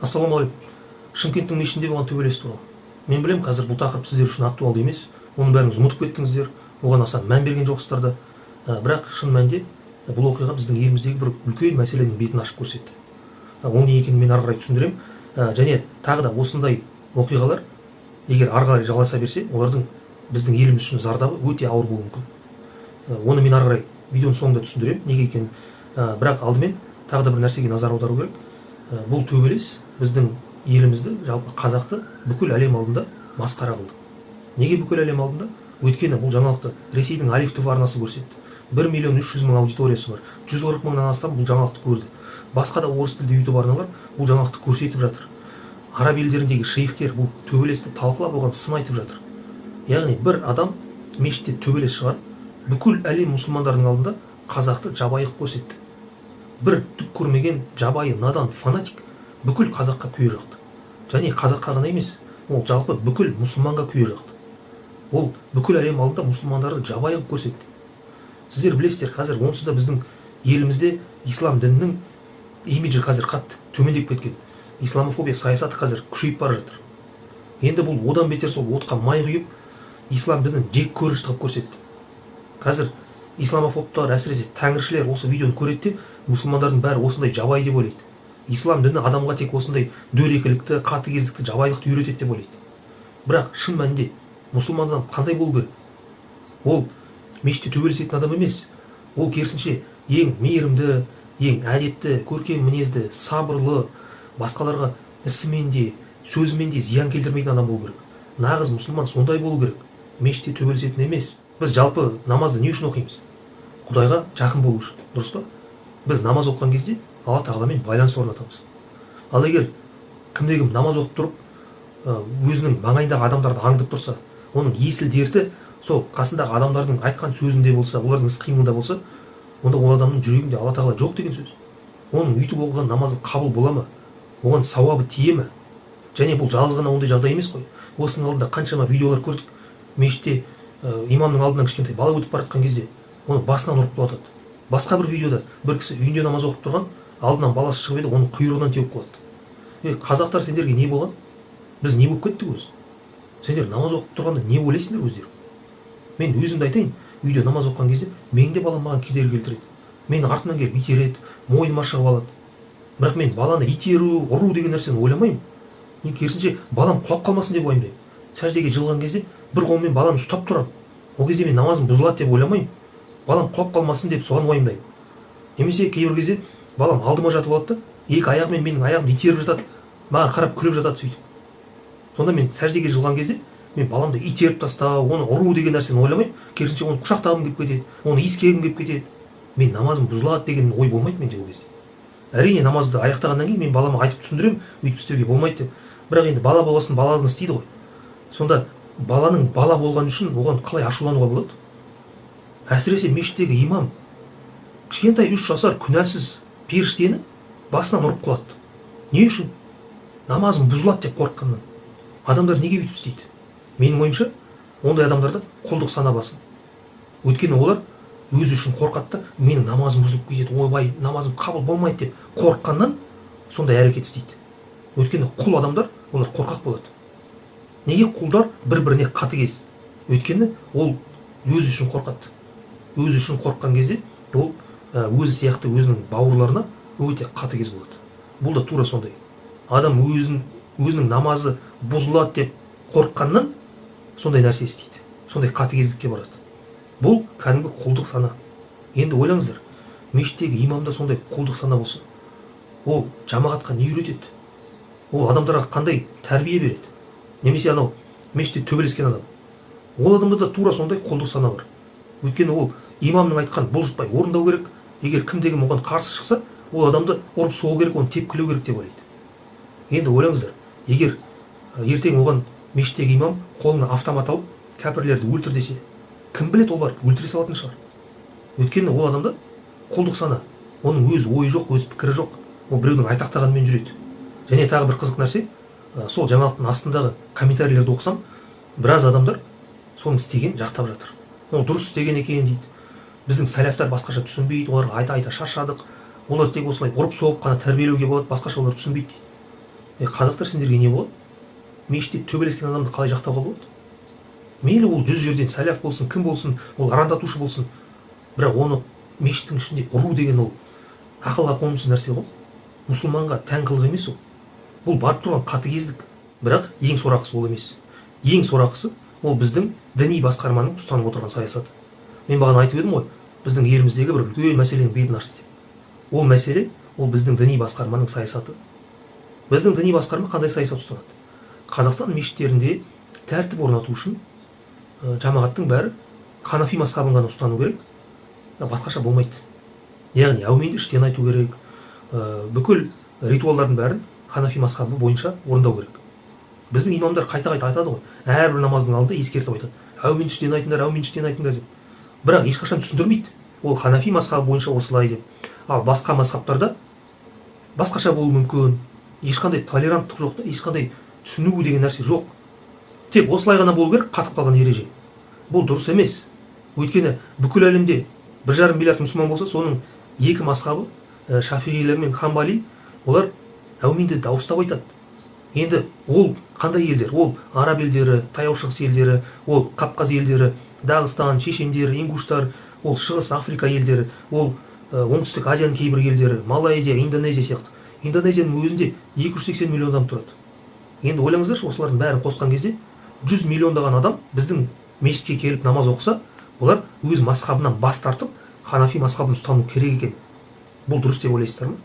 Ассалаумағалейкум. Шымкенттің мешітінде болған төбелес туралы. Мен білем, қазір бұл тақырып сіздер үшін актуалды емес. Оның бәріңіз ұмытып кеттіңіздер. Оған аса мән берген жоқсыздар да. Бірақ шын мәнінде бұл оқиға біздің еліміздегі бір үлкен мәселенің бетін ашып көрсетті. Ол не екенін мен ары қарай түсіндірем. Және тағы да осындай оқиғалар егер ары қарай жалғаса берсе, олардың біздің еліміз үшін зардабы өте ауыр болуы мүмкін. Оны мен ары қарай видеоның соңында түсіндірем, неге екенін. Бірақ алдымен тағы да бір нәрсеге назар аудару керек. Бұл төбелес біздің елімізді, жалпы қазақты бүкіл әлем алдында масқара қылды. Неге бүкіл әлем алдында? Өйткені бұл жаңалықты Ресейдің Алиф ТВ арнасы көрсетті. 1.300.000 аудиториясы бар. 140 мыңнан астам бұл жаңалықты көрді. Басқа да орыс тілді YouTube арналар бұл жаңалықты көрсетіп жатыр. Араб елдеріндегі шейхтер бұл төбелесті талқылап оған сын айтып жатыр. Яғни бір адам мешітте төбелес шығарып, бүкіл әлем мұсылмандарының алдында қазақты жабайы көрсетті. Бір түк көрмеген жабайы надан фанатик бүкіл қазаққа күйе жақты. Және қазаққа ғана емес, ол жалпы бүкіл мұсылманға күйе жақты. Ол бүкіл әлем алдында мұсылмандарды жабайы көрсетті. Сіздер білесіздер, қазір онсыз да біздің елімізде ислам дінінің имиджі қазір қатты төмендеп кеткен. Исламофобия саясаты қазір күшейіп бара жатыр. Енді бұл одан бетер сол отқа май құйып, ислам дінін жек көріш қылып көрсетті. Қазір исламофобтар, әсіресе тәңіршілер осы видеоны көреді де, мұсылмандардың бәрі осындай жабайы деп ойлайды. Ислам діні адамға тек осындай дөрекілікті, қатыгездікті, жабайылықты үйретеді деп ойлайды. Бірақ шын мәнінде мұсылман адам қандай болу керек? Ол мешітте төбелесетін адам емес. Ол керісінше ең мейірімді, ең әдепті, көркем мінезді, сабырлы, басқаларға ісімен де, сөзімен де зиян келтірмейтін адам болу керек. Нағыз мұсылман сондай болу керек. Мешітте төбелесетін емес. Біз жалпы намазды не үшін оқимыз? Құдайға жақын болу үшін, дұрыс па? Біз намаз оқыған кезде Алла тағаламен байланыс орнатамыз. Ал егер кімде-кім намаз оқып тұрып, өзінің маңайындағы адамдарды аңдып тұрса, оның есіл дерті сол қасындағы адамдардың айтқан сөзінде болса, олардың іс-қимылында болса, онда ол адамның жүрегінде Алла тағала жоқ деген сөз. Оның үйтіп оқыған намазы қабыл бола ма? Оған сауабы тие ме? Және бұл жалғыз ғана ондай жағдай емес қой. Осының алдында қаншама видеолар көрдік. Мешітте имамның алдынан кішкентай бала өтіп бара жатқан кезде оны басынан ұрып құлатады. Басқа бір видеода бір кісі үйінде намаз оқып тұрған, алдынан баласы шығып еді, оның құйрығынан теуіп құлатты. Қазақтар, сендерге не болған? Біз не болып кеттік өзі? Сендер намаз оқып тұрғанда не ойлайсыңдар өздері? Мен өзімді айтайын, үйде намаз оқыған кезде менің де балам маған кедергі келтіреді. Мені артынан келіп итереді, мойныма шығып алады. Бірақ мен баланы итеру, ұру деген нәрсені ойламаймын. Мен керісінше балам құлап қалмасын деп ойламаймын. Сәждеге жығылған кезде бір қолмен баланы ұстап тұрамын. Ол кезде мен намазым бұзылады деп ойламаймын. Балам құлап қалмасын деп соған уайымдаймын. Немесе кейбір кезде балам алдыма жатып алады да, екі аяғымен менің аяғымды итеріп жатады, маған қарап күліп жатады сөйтіп. Сонда мен сәждеге жығылған кезде мен баламды итеріп тастау, оны ұру деген нәрсені ойламаймын. Керісінше оны құшақтағым келіп кетеді, оны иіскегім келіп кетеді. Мен намазым бұзылады деген ой болмайды менде ол кезде. Әрине намазды аяқтағаннан кейін мен балама айтып түсіндіремін, өйтіп істеуге болмайды деп. Бірақ енді бала болғасын балалығын істейді ғой. Сонда баланың бала болған үшін оған қалай ашулануға болады? Әсіресе мешіттегі имам кішкентай 3 жасар күнәсіз періштені басынан ұрып құлатты. Не үшін? Намазым бұзылады деп қорыққаннан. Адамдар неге өйтіп істейді? Менің ойымша, ондай адамдарда құлдық сана басым. Өйткені олар өзі үшін қорқады да, менің намазым бұзылып кетеді, ойбай, намазым қабыл болмайды деп қорыққаннан сондай әрекет істейді. Өйткені құл адамдар, олар қорқақ болады. Неге құлдар бір-біріне қатыгез? Өйткені ол өзі үшін қорқады. Өзі үшін қорыққан кезде ол өзі сияқты өзінің бауырларына өте қатыгез болады. Бұл да тура сондай. Адам өзінің намазы бұзылады деп қорыққаннан сондай нәрсе істейді. Сондай қатыгездікке барады. Бұл кәдімгі құлдық сана. Енді ойлаңыздар, мешіттегі имамда сондай құлдық сана болса, ол жамағатқа не үйретеді? Ол адамдарға қандай тәрбие береді? Немесе анау мешітте төбелескен адам. Ол адамда да тура сондай құлдық сана бар. Өйткені ол имамның айтқан бұлжытпай орындау керек. Егер кімде-кім оған қарсы шықса, ол адамды ұрып соғу керек, оны тепкілеу керек деп ойлайды. Енді ойлаңыздар, егер ертең оған мешіттегі имам қолына автомат алып кәпірлерді өлтір десе, кім біледі, ол барып өлтіре салатын шығар. Өйткені ол адамда құлдық сана. Оның өз ойы жоқ, өз пікірі жоқ. Ол біреудің айтақтағанымен жүреді. Және тағы бір қызық нәрсе, сол жаңалықтың астындағы комментарийлерді оқысам, біраз адамдар соны істеген жақтап жатыр. Ол дұрыс істеген екен дейді. Біздің сәләфтар басқаша түсінбейді, оларға айта шаршадық. Олар тек осылай ұрып соғып қана тәрбиелеуге болады, басқаша олар түсінбейді дейді. қазақтар сендерге не болады? Мешітте төбелескен адамды қалай жақтауға болады? Мейлі ол 100 жерден сәләф болсын, кім болсын, ол арандатушы болсын, бірақ оны мешіттің ішінде ұру деген ол ақылға қонымсыз нәрсе ғой. Мұсылманға тән қылық емес ол. Бұл барып тұрған қатыгездік. Бірақ ең сорақысы ол емес. Ең сорақысы ол біздің діни басқарманың ұстанып отырған саясаты. Мен бағана айтып едім ғой, біздің еліміздегі бір үлкен мәселенің бетін ашты деп. Ол мәселе ол біздің діни басқарманың саясаты. Біздің діни басқарма қандай саясат ұстанады? Қазақстан мешіттерінде тәртіп орнату үшін жамағаттың бәрі ханафи мазхабын ғана ұстану керек, басқаша болмайды. Яғни әуменді іштен айту керек, бүкіл ритуалдардың бәрін ханафи мазхабы бойынша орындау керек. Біздің имамдар қайта-қайта айтады ғой, әрбір намаздың алдында ескертіп айтады, әуменді іштен айтыңдар, әуменді іштен айтыңдар деп. Бірақ ешқашан түсіндірмейді. Ол ханафи мазхабы бойынша осылай деп. Ал басқа мазхабтарда басқаша болуы мүмкін. Ешқандай толеранттық жоқ та, ешқандай түсіну деген нәрсе жоқ. Тек осылай ғана болу керек, қатып қалған ереже. Бұл дұрыс емес. Өйткені бүкіл әлемде 1,5 миллиард мұсылман болса, соның 2 мазхабы, шафиғилер мен хамбали, олар әуменді дауыстап айтады. Енді ол қандай елдер? Ол араб елдері, таяу шығыс елдері, ол Қапқаз елдері, Дағыстан, шешендер, ингуштар, ол шығыс Африка елдері, ол оңтүстік Азияның кейбір елдері, Малайзия, Индонезия сияқты. Индонезияның өзінде 280 миллион адам тұрады. Енді ойлаңыздаршы, осылардың бәрін қосқан кезде 100 миллиондаған адам біздің мешітке келіп намаз оқыса, олар өз мазхабынан бас тартып, ханафи мазхабын ұстану керек екен. Бұл дұрыс деп ойлайсыздар ма?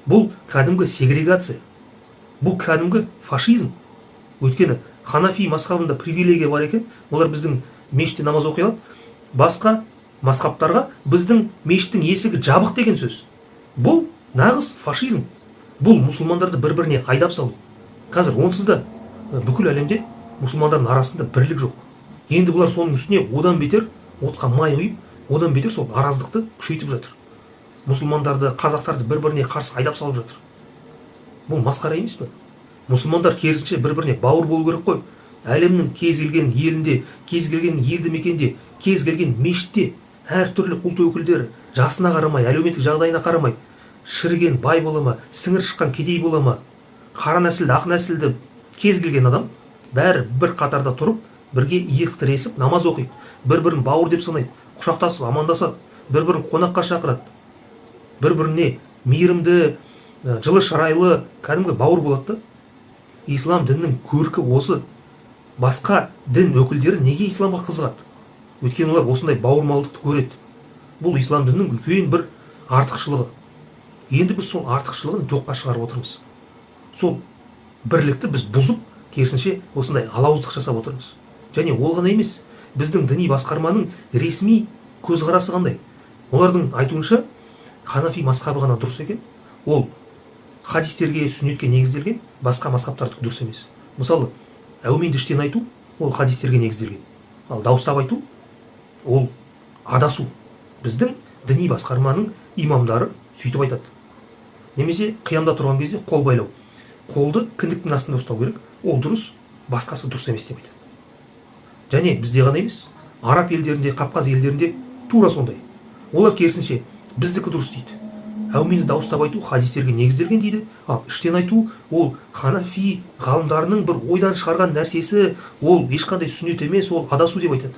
Бұл кәдімгі сегрегация. Бұл кәдімгі фашизм. Өйткені ханафи мазхабында привилегия бар екен, олар біздің мешітте намаз оқи алады. Басқа мазхабтарға біздің мешіттің есігі жабық деген сөз. Бұл нағыз фашизм. Бұл мұсылмандарды бір-біріне айдап салу. Қазір онсыз да бүкіл әлемде мұсылмандардың арасында бірлік жоқ. Енді бұлар соның үстіне одан бетер отқа май құйып, одан бетер сол араздықты күшейтіп жатыр. Мұсылмандарды, қазақтарды бір-біріне қарсы айдап салып жатыр. Бұл масқара емес пе? Мұсылмандар керісінше бір-біріне бауыр болу керек қой. Әлемнің кез келген елінде, кез келген елді мекенде, кез келген мешітте әртүрлі ұлт өкілдері жасына қарамай, әлеуметтік жағдайына қарамай, шіріген бай бола ма, сіңір шыққан кедей бола ма, қара нәсілді, ақ нәсілді кез келген адам бәрі бір қатарда тұрып, бірге иық тіресіп намаз оқиды, бір-бірін бауыр деп санайды, құшақтасып амандасады, бір-бірін қонаққа шақырады, бір-біріне мейірімді, жылы шырайлы, кәдімгі бауыр болады да. Ислам дінінің көркі осы. Басқа дін өкілдері неге исламға қызығады? Өйткені олар осындай бауырмалдықты көреді. Бұл ислам дінінің үлкен бір артықшылығы. Енді біз сол артықшылығын жоққа шығарып отырмыз. Сол бірлікті біз бұзып, керісінше осындай алауыздық жасап отырмыз. Және ол ғана емес, біздің діни басқарманың ресми көзқарасы қандай? Олардың айтуынша ханафи мазхабы ғана дұрыс екен. Ол хадистерге, сүннетке негізделген, басқа мазхабтардікі дұрыс емес. Мысалы, әуменді іштен айту ол хадистерге негізделген. Ал дауыстап айту ол адасу. Біздің діни басқарманың имамдары сөйтіп айтады. Немесе қиямда тұрған кезде қол байлау. Қолды кіндіктің астында ұстау керек. Ол дұрыс, басқасы дұрыс емес деп айтады. Және бізде ғана емес, араб елдерінде, Қапқаз елдерінде тура сондай. Олар керісінше біздікі дұрыс дейді. Әуменді дауыстап айту хадистерге негізделген дейді. Ал іштен айту ол ханафи ғалымдарының бір ойдан шығарған нәрсесі, ол ешқандай сүннет емес, ол адасу деп айтады.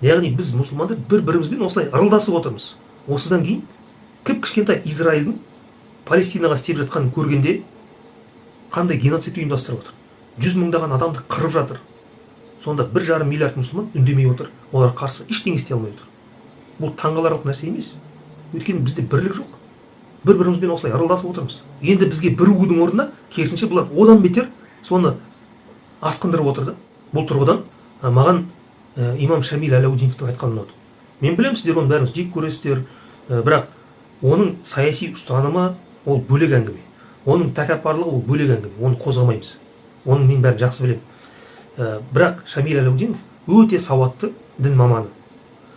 Яғни біз мұсылмандар бір-бірімізбен осылай ырылдасып отырмыз. Осыдан кейін кішкентай Израильдің Палестинаға істеп жатқанын көргенде қандай геноцид ұйымдастырып отыр. 100 мыңдаған адамды қырып жатыр. Сонда 1,5 миллиард мұсылман үндемей отыр. Олар қарсы ештеңе істей алмай отыр. Бұл таңғаларлық нәрсе емес. Өйткені бізде бірлік жоқ. Бір-бірімізбен осылай ырылдасып отырмыз. Енді бізге бірігудің орнына керісінше бұлар одан бетер соны асқындырып отыр да. Бұл тұрғыдан маған имам Шамиль Аляудиновтың айтқаны ұнады. Мен білемін, сіздер оны бәріңіз жек көресіздер, бірақ оның саяси ұстанымы ол бөлек әңгіме. Оның тәкаппарлығы ол бөлек әңгіме. Оны қозғамаймыз. Оны мен бәрін жақсы білемін. Бірақ Шамиль Аляудинов өте сауатты дін маманы.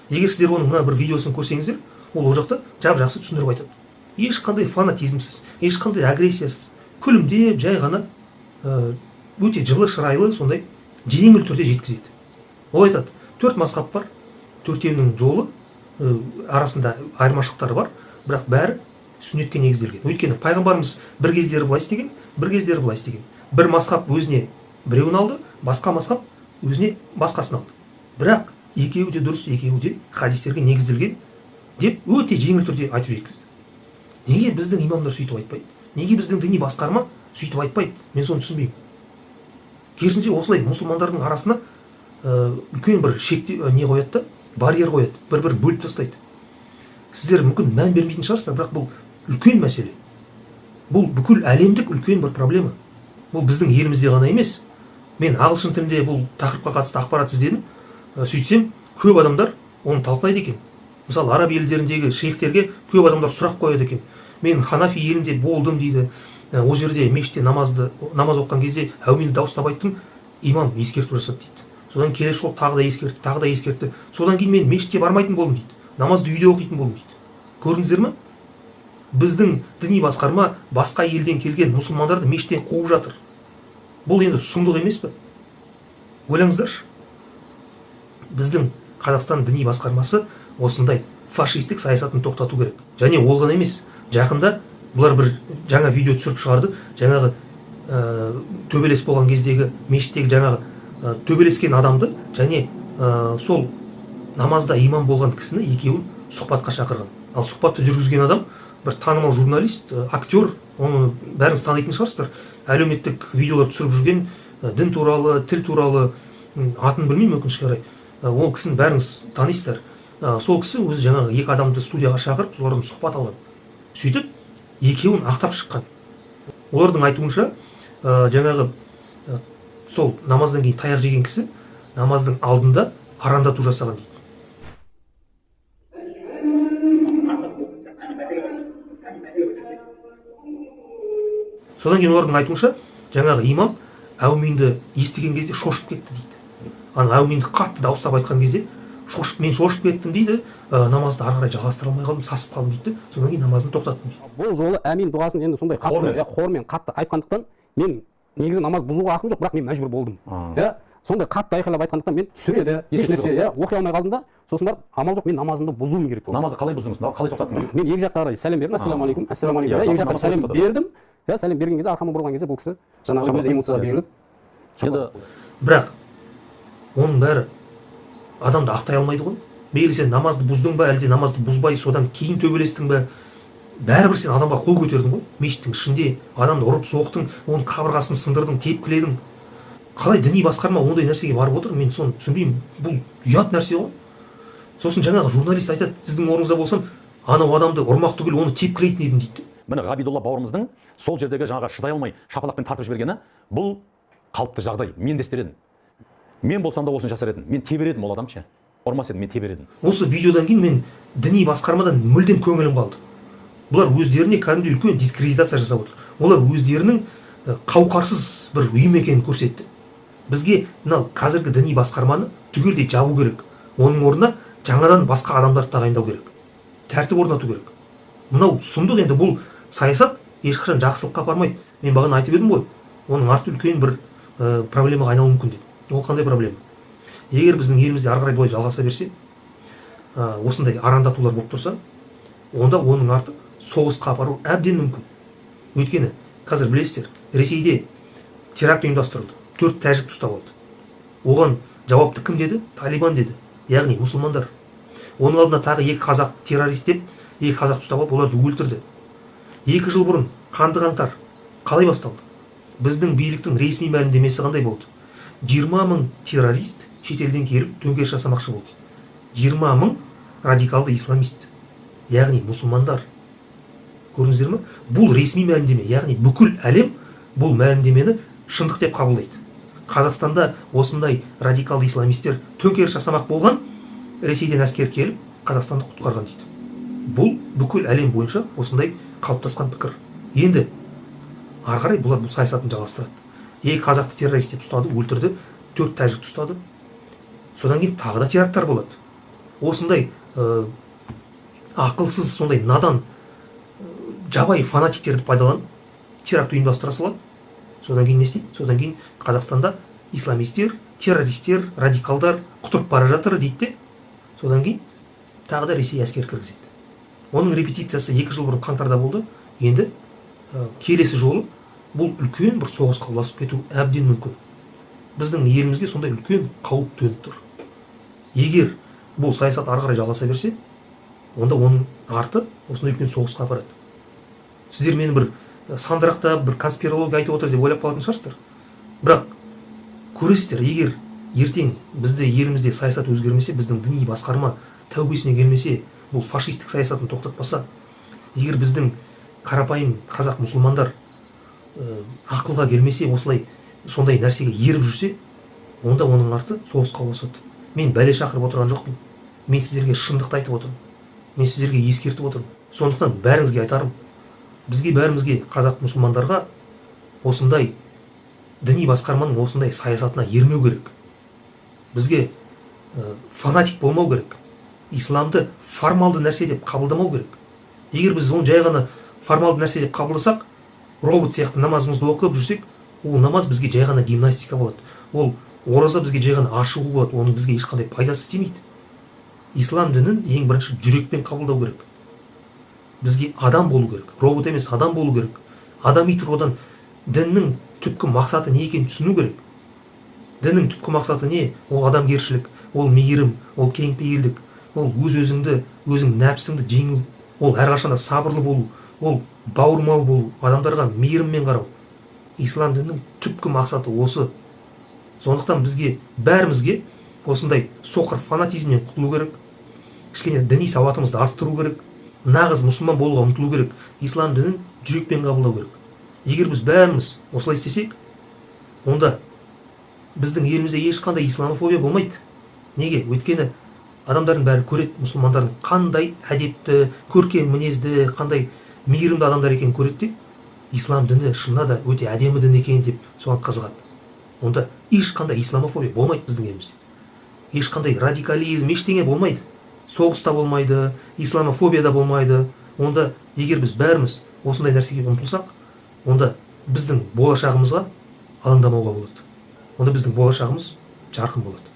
Егер сіздер оның мына бір видеосын көрсеңіздер, ол жақта жап-жақсы түсіндіріп айтады. Ешқандай фанатизмсіз, ешқандай агрессиясыз, күлімдеп, жай ғана өте жылы шырайлы, сондай жеңіл түрде жеткізеді. Ол айтады, 4 мазхаб бар, 4-еуінің жолы арасында айырмашылықтары бар, бірақ бәрі сүннетке негізделген. Өйткені пайғамбарымыз бір кездері былай істеген, бір кездері былай істеген. Бір мазхаб өзіне біреуін алды, басқа мазхаб өзіне басқасын алды. Бірақ екеуі де дұрыс, екеуі де хадистерге негізделген деп өте жеңіл түрде айтып жеткізді. Неге біздің имамдар сөйтіп айтпайды? Неге біздің діни басқарма сөйтіп айтпайды? Мен соны түсінбеймін. Керісінше осылай мұсылмандардың арасына үлкен бір шекте не қояды да, барьер қояды, бір бөліп тастайды. Сіздер мүмкін мән бермейтін шығарсыздар, бірақ бұл үлкен мәселе. Бұл бүкіл әлемдік үлкен бір проблема. Бұл біздің елімізде ғана емес. Мен ағылшын тілінде бұл тақырыпқа қатысты ақпарат іздедім. Сөйтсем, көп адамдар оны талқылайды екен. Мысалы, араб елдеріндегі шейхтерге көп адамдар сұрақ қояды екен. Мен Ханафи елінде болдым дейді. Ол жерде мешітте намаз оқыған кезде әуминді дауыстап айттым, имам ескерту жасады дейді. Содан келесі жолы тағы да ескертті. Содан кейін мен мешітке бармайтын болдым дейді. Намазды үйде оқитын болдым дейді. Көрдіңіздер ме? Біздің діни басқарма басқа елден келген мұсылмандарды мешіттен қуып жатыр. Бұл енді сұмдық емес пе? Ойлаңыздаршы. Біздің Қазақстан діни басқармасы осындай фашистік саясатын тоқтату керек. Және ол ғана емес. Жақында бұлар бір жаңа видео түсіріп шығарды. Жаңағы төбелес болған кездегі мешіттегі жаңағы төбелескен адамды және сол намазда имам болған кісіні екеуін сұхбатқа шақырған. Ал сұхбатты жүргізген адам бір танымал журналист, актер, оны бәріңіз танитын шығарсыздар. Әлеуметтік видеолар түсіріп жүрген, дін туралы, тіл туралы, атын білмеймін өкінішке қарай. Ол кісіні бәріңіз танисыздар. Сол кісі өзі жаңағы екі адамды студияға шақырып, солардан сұхбат алған. Сөйтіп, екеуін ақтап шыққан. Олардың айтуынша, жаңағы сол намаздан кейін таяқ жеген кісі намаздың алдында арандату жасаған дейді. Содан кейін олардың айтуынша, жаңағы имам әуминді естіген кезде шошып кетті дейді. Әуминді қатты дауыстап айтқан кезде мен шошып кеттім дейді, намазды ары қарай жалғастыра алмай қалдым, сасып қалдым дейді. Содан кейін намазын тоқтаттым дейді. Бұл жолы әмин дұғасын енді сондай хормен қатты айтқандықтан мен негізі намаз бұзуға ақым жоқ, бірақ мен мәжбүр болдым. Сондай қатты айқайлап айтқандықтан мен сүреді, ешнәрсе оқи алмай қалдым да, сосын барып амал жоқ, мен намазымды бұзуым керек болды. Намазды қалай бұздыңыз? Қалай тоқтаттыңыз? Мен екі жаққа қарай сәлем бердім, ассалаумағалейкум, ассалаумағалейкум. Екі жаққа сәлем бердім. Сәлем берген кезде арқама бұрған кезде бұл кісі жаңағы өз эмоцияға беріліп. Енді бірақ оның бәрі адамды ақтай алмайды ғой. Мейлі сен намазды бұздың ба, әлде намазды бұзбай содан кейін төбелестің ба, бәрібір сен адамға қол көтердің ғой. Мешіттің ішінде адамды ұрып соқтың, оның қабырғасын сындырдың, тепкіледің. Қалай діни басқарма ондай нәрсеге барып отыр, мен соны түсінбеймін. Бұл ұят нәрсе ғой. Сосын жаңағы журналист айтады, сіздің орныңызда болсам, анау адамды ұрмақ түгіл оны тепкілейтін едім дейді. міне Ғабидолла бауырымыздың сол жердегі жаңағы шыдай алмай шапалақпен тартып жібергені бұл қалыпты жағдай. Мен де істер едім. Мен болсам да осыны жасар едім. Мен тебер едім ол адамшы. Ұрмас едім, мен тебер едім. Осы видеодан кейін мен діни басқармадан мүлдем көңілім қалды. Бұлар өздеріне кәдімгідей үлкен дискредитация жасап отыр. Олар өздерінің қауқарсыз бір ұйым екенін көрсетті. Бізге мынау қазіргі діни басқарманы түгелдей жабу керек. Оның орнына жаңадан басқа адамдарды тағайындау керек. Тәртіп орнату керек. Мынау сұмдық, енді бұл саясат ешқашан жақсылыққа апармайды. Мен бағана айтып едім ғой, оның арты үлкен бір проблемаға айналуы мүмкін деп. Ол қандай проблема? Егер біздің елімізде ары қарай бұлай жалғаса берсе, осындай арандатулар болып тұрса, онда оның арты соғысқа апару әбден мүмкін. Өйткені қазір білесіздер, Ресейде теракт ұйымдастырылды. 4 тәжікті ұстап алды. Оған жауапты кім деді? Талибан деді. Яғни мұсылмандар. Оның алдына тағы 2 қазақ террорист деп 2 қазақ ұстап алып, оларды өлтірді. 2 жыл бұрын қанды қаңтар қалай басталды? Біздің биліктің ресми мәлімдемесі қандай болды? 20 000 террорист шетелден келіп төңкеріс жасамақшы болды. 20 000 радикалды исламист. Яғни мұсылмандар. Көрдіңіздер ме? Бұл ресми мәлімдеме, яғни бүкіл әлем бұл мәлімдемені шындық деп қабылдайды. Қазақстанда осындай радикалды исламистер төңкеріс жасамақ болған, Ресейден әскер келіп Қазақстанды құтқарған дейді. Бұл бүкіл әлем бойынша осындай қалыптасқан пікір. Енді ары қарай бұлар бұл саясатын жалғастырады. 2 қазақты террорист деп ұстады, өлтірді, 4 тәжікті ұстады. Содан кейін тағы да теракттар болады. Осындай ақылсыз, сондай надан жабайы фанатиктерді пайдаланып теракт ұйымдастыра салады. Содан кейін не істейді? Содан кейін Қазақстанда исламистер, террористер, радикалдар құтырып бара жатыр дейді де, содан кейін тағы да Ресей әскер кіргізеді. Оның репетициясы 2 жыл бұрын қаңтарда болды. Енді келесі жолы бұл үлкен бір соғысқа ұласып кету әбден мүмкін. Біздің елімізге сондай үлкен қауіп төніп тұр. Егер бұл саясат ары қарай жалғаса берсе, онда оның арты осындай үлкен соғысқа апарады. Сіздер мені бір сандырақтап, бір конспирология айтып отыр деп ойлап қалатын шығарсыздар. Бірақ көресіздер, егер ертең бізде елімізде саясат өзгермесе, біздің діни басқарма тәубесіне келмесе, бұл фашистік саясатын тоқтатпаса, егер біздің қарапайым қазақ мұсылмандар ақылға келмесе, осылай сондай нәрсеге еріп жүрсе, онда оның арты соғысқа ұласады. Мен бәле шақырып отырған жоқпын. Мен сіздерге шындықты айтып отырмын. Мен сіздерге ескертіп отырмын. Сондықтан бәріңізге айтарым, бізге бәрімізге қазақ мұсылмандарға осындай діни басқарманың осындай саясатына ермеу керек. Бізге фанатик болмау керек. Исламды формалды нәрсе деп қабылдамау керек. Егер біз оны жай ғана формалды нәрсе деп қабылдасақ, робот сияқты намазымызды оқып жүрсек, ол намаз бізге жай ғана гимнастика болады. Ол ораза бізге жай ғана ашығу болады. Оның бізге ешқандай пайдасы тимейді. Ислам дінін ең бірінші жүрекпен қабылдау керек. Бізге адам болу керек. Робот емес, адам болу керек. Адами тұрғыдан діннің түпкі мақсаты не екенін түсіну керек. Діннің түпкі мақсаты не? Ол адамгершілік, ол мейірім, ол кеңпейілдік, ол өз-өзіңді, өзің нәпсіңді жеңу, ол әрқашанда сабырлы болу, ол бауырмал болу, адамдарға мейіріммен қарау. Ислам дінінің түпкі мақсаты осы. Сондықтан бізге бәрімізге осындай соқыр фанатизмнен құтылу керек. Кішкене діни сауатымызды арттыру керек. Нағыз мұсылман болуға ұмтылу керек. Ислам дінін жүрекпен қабылдау керек. Егер біз бәріміз осылай істесек, онда біздің елімізде ешқандай исламофобия болмайды. Неге? Өйткені адамдардың бәрі көреді, мұсылмандардың қандай әдепті, көркем мінезді, қандай мейірімді адамдар екенін көреді де, ислам діні шынында да өте әдемі дін екен деп соған қызығады. Онда ешқандай исламофобия болмайды біздің елімізде. Ешқандай радикализм, ештеңе болмайды. Соғыс та болмайды, исламофобия да болмайды. Онда егер біз бәріміз осындай нәрсеге ұмтылсақ, онда біздің болашағымызға алаңдамауға болады. Онда біздің болашағымыз жарқын болады.